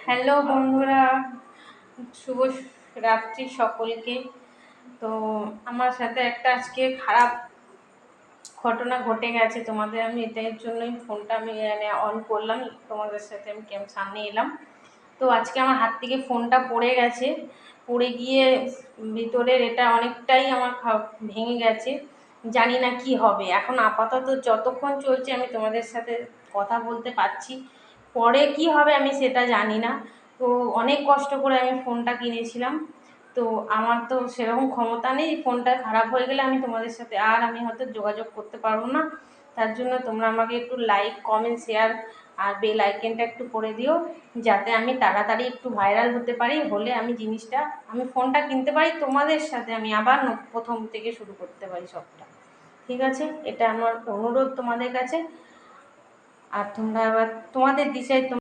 Hello বন্ধুরা, শুভ রাত্রি সকলকে। তো আমার সাথে একটা আজকে খারাপ ঘটনা ঘটে গেছে, তোমাদের আমি এটার জন্যই ফোনটা আমি অন করলাম, তোমাদের সাথে আমি সামনে এলাম। তো আজকে আমার হাত থেকে ফোনটা পড়ে গেছে, পড়ে গিয়ে ভিতরের এটা অনেকটাই আমার ভেঙে গেছে। জানি না কি হবে এখন, আপাতত যতক্ষণ চলছে আমি তোমাদের সাথে কথা বলতে পারছি, পরে কি হবে আমি সেটা জানি না। তো অনেক কষ্ট করে আমি ফোনটা কিনেছিলাম, তো আমার তো সেরকম ক্ষমতা নেই, ফোনটা খারাপ হয়ে গেলে আমি তোমাদের সাথে আর আমি হয়তো যোগাযোগ করতে পারবো না। তার জন্য তোমরা আমাকে একটু লাইক, কমেন্ট, শেয়ার আর বেল আইকনটা একটু করে দিও, যাতে আমি তাড়াতাড়ি একটু ভাইরাল হতে পারি, হলে আমি ফোনটা কিনতে পারি, তোমাদের সাথে আমি আবার প্রথম থেকে শুরু করতে পারি সবটা। ঠিক আছে, এটা আমার অনুরোধ তোমাদের কাছে। আর তোমরা আবার তোমাদের দিশায়